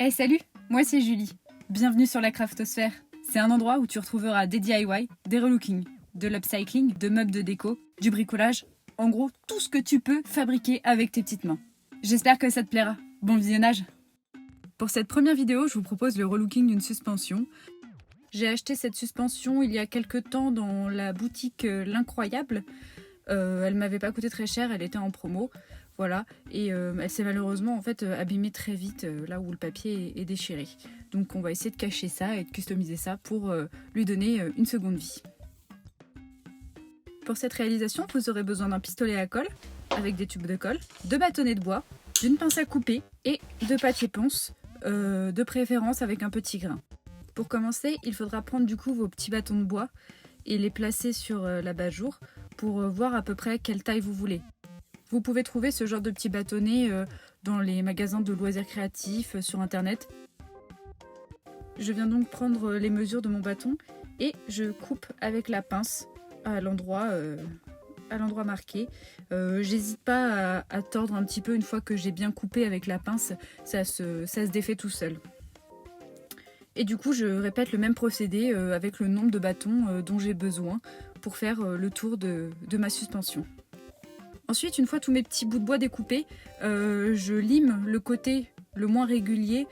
Hey salut, moi c'est Julie. Bienvenue sur la Craftosphère. C'est un endroit où tu retrouveras des DIY, des relookings, de l'upcycling, de meubles de déco, du bricolage. En gros, tout ce que tu peux fabriquer avec tes petites mains. J'espère que ça te plaira. Bon visionnage. Pour cette première vidéo, je vous propose le relooking d'une suspension. J'ai acheté cette suspension il y a quelques temps dans la boutique L'Incroyable. Elle m'avait pas coûté très cher, elle était en promo. Voilà, et elle s'est malheureusement en fait abîmée très vite là où le papier est déchiré. Donc on va essayer de cacher ça et de customiser ça pour lui donner une seconde vie. Pour cette réalisation, vous aurez besoin d'un pistolet à colle avec des tubes de colle, de bâtonnets de bois, d'une pince à couper et de papier ponce, de préférence avec un petit grain. Pour commencer, il faudra prendre du coup vos petits bâtons de bois et les placer sur l'abat-jour pour voir à peu près quelle taille vous voulez. Vous pouvez trouver ce genre de petits bâtonnets dans les magasins de loisirs créatifs, sur internet. Je viens donc prendre les mesures de mon bâton et je coupe avec la pince à l'endroit marqué. J'hésite pas à tordre un petit peu une fois que j'ai bien coupé avec la pince, ça se défait tout seul. Et du coup je répète le même procédé avec le nombre de bâtons dont j'ai besoin pour faire le tour de ma suspension. Ensuite, une fois tous mes petits bouts de bois découpés, je lime le côté le moins régulier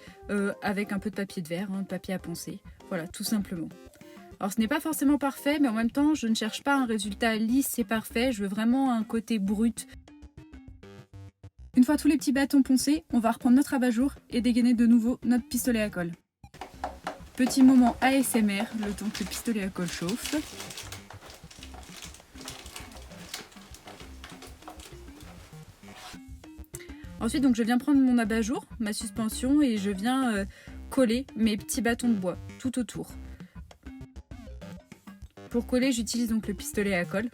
avec un peu de papier de verre, de papier à poncer. Voilà, tout simplement. Alors ce n'est pas forcément parfait, mais en même temps, je ne cherche pas un résultat lisse et parfait, je veux vraiment un côté brut. Une fois tous les petits bâtons poncés, on va reprendre notre abat-jour et dégainer de nouveau notre pistolet à colle. Petit moment ASMR, le temps que le pistolet à colle chauffe. Ensuite, donc, je viens prendre mon abat-jour, ma suspension, et je viens coller mes petits bâtons de bois tout autour. Pour coller, j'utilise donc le pistolet à colle.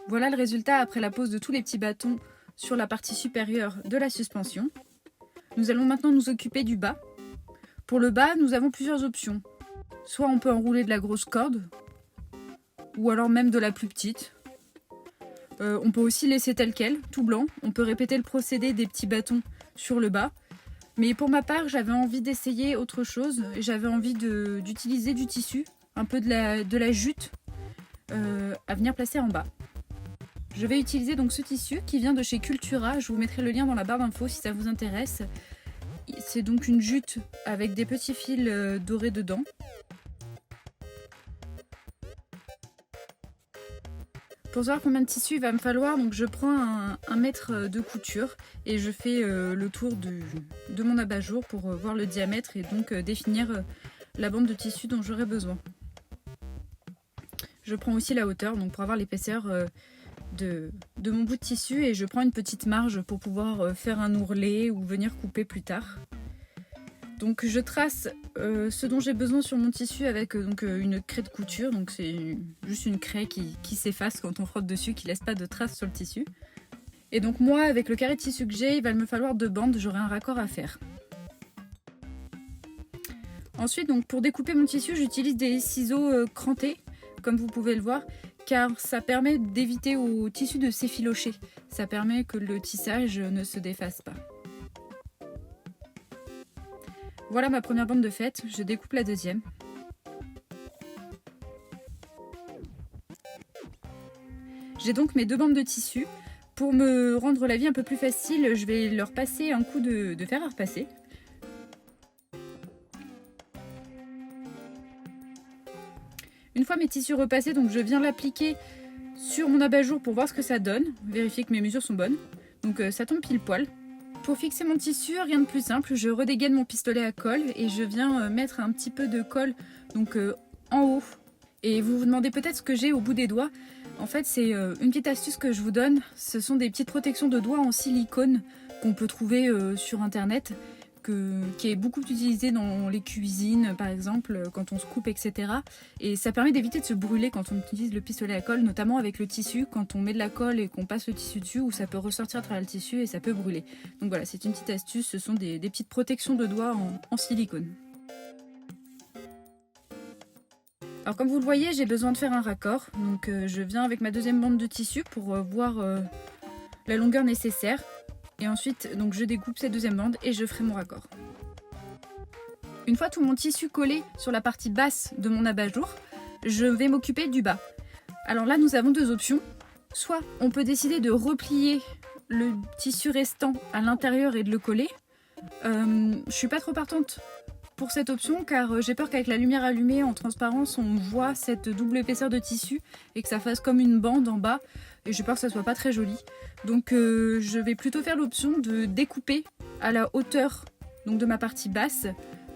Voilà le résultat après la pose de tous les petits bâtons sur la partie supérieure de la suspension. Nous allons maintenant nous occuper du bas. Pour le bas, nous avons plusieurs options. Soit on peut enrouler de la grosse corde, ou alors même de la plus petite. On peut aussi laisser tel quel, tout blanc. On peut répéter le procédé des petits bâtons sur le bas. Mais pour ma part, j'avais envie d'essayer autre chose. J'avais envie d'utiliser du tissu, un peu de la jute, à venir placer en bas. Je vais utiliser donc ce tissu qui vient de chez Cultura. Je vous mettrai le lien dans la barre d'infos si ça vous intéresse. C'est donc une jute avec des petits fils dorés dedans. Pour savoir combien de tissu il va me falloir, donc je prends un mètre de couture et je fais le tour de mon abat-jour pour voir le diamètre et donc définir la bande de tissu dont j'aurai besoin. Je prends aussi la hauteur donc pour avoir l'épaisseur de mon bout de tissu et je prends une petite marge pour pouvoir faire un ourlet ou venir couper plus tard. Donc je trace ce dont j'ai besoin sur mon tissu avec une craie de couture, donc c'est juste une craie qui s'efface quand on frotte dessus, qui laisse pas de traces sur le tissu. Et donc moi avec le carré de tissu que j'ai, il va me falloir 2 bandes, j'aurai un raccord à faire. Ensuite donc pour découper mon tissu, j'utilise des ciseaux crantés, comme vous pouvez le voir, car ça permet d'éviter au tissu de s'effilocher. Ça permet que le tissage ne se défasse pas. Voilà ma première bande de faite, je découpe la deuxième. J'ai donc mes 2 bandes de tissu. Pour me rendre la vie un peu plus facile, je vais leur passer un coup de fer à repasser. Une fois mes tissus repassés, donc je viens l'appliquer sur mon abat-jour pour voir ce que ça donne, vérifier que mes mesures sont bonnes. Donc ça tombe pile poil. Pour fixer mon tissu, rien de plus simple, je redégaine mon pistolet à colle et je viens mettre un petit peu de colle donc en haut. Et vous vous demandez peut-être ce que j'ai au bout des doigts. En fait, c'est une petite astuce que je vous donne. Ce sont des petites protections de doigts en silicone qu'on peut trouver sur internet, qui est beaucoup utilisé dans les cuisines, par exemple, quand on se coupe, etc. Et ça permet d'éviter de se brûler quand on utilise le pistolet à colle, notamment avec le tissu, quand on met de la colle et qu'on passe le tissu dessus, où ça peut ressortir à travers le tissu et ça peut brûler. Donc voilà, c'est une petite astuce, ce sont des petites protections de doigts en silicone. Alors comme vous le voyez, j'ai besoin de faire un raccord, donc je viens avec ma deuxième bande de tissu pour voir la longueur nécessaire. Et ensuite, donc je découpe cette deuxième bande et je ferai mon raccord. Une fois tout mon tissu collé sur la partie basse de mon abat-jour, je vais m'occuper du bas. Alors là, nous avons deux options. Soit on peut décider de replier le tissu restant à l'intérieur et de le coller. Je suis pas trop partante pour cette option car j'ai peur qu'avec la lumière allumée en transparence, on voit cette double épaisseur de tissu et que ça fasse comme une bande en bas. Et j'ai peur que ça soit pas très joli. Donc je vais plutôt faire l'option de découper à la hauteur donc, de ma partie basse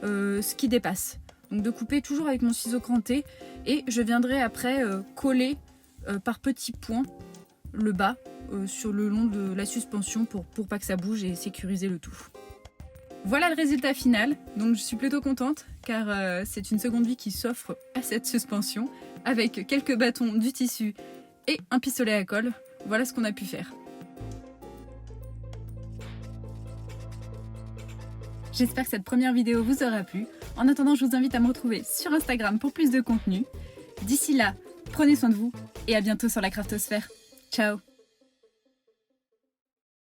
ce qui dépasse. Donc de couper toujours avec mon ciseau cranté et je viendrai après coller par petits points le bas sur le long de la suspension pour pas que ça bouge et sécuriser le tout. Voilà le résultat final, donc je suis plutôt contente car c'est une seconde vie qui s'offre à cette suspension avec quelques bâtons, du tissu et un pistolet à colle. Voilà ce qu'on a pu faire. J'espère que cette première vidéo vous aura plu. En attendant, je vous invite à me retrouver sur Instagram pour plus de contenu. D'ici là, prenez soin de vous et à bientôt sur la Craftosphère. Ciao!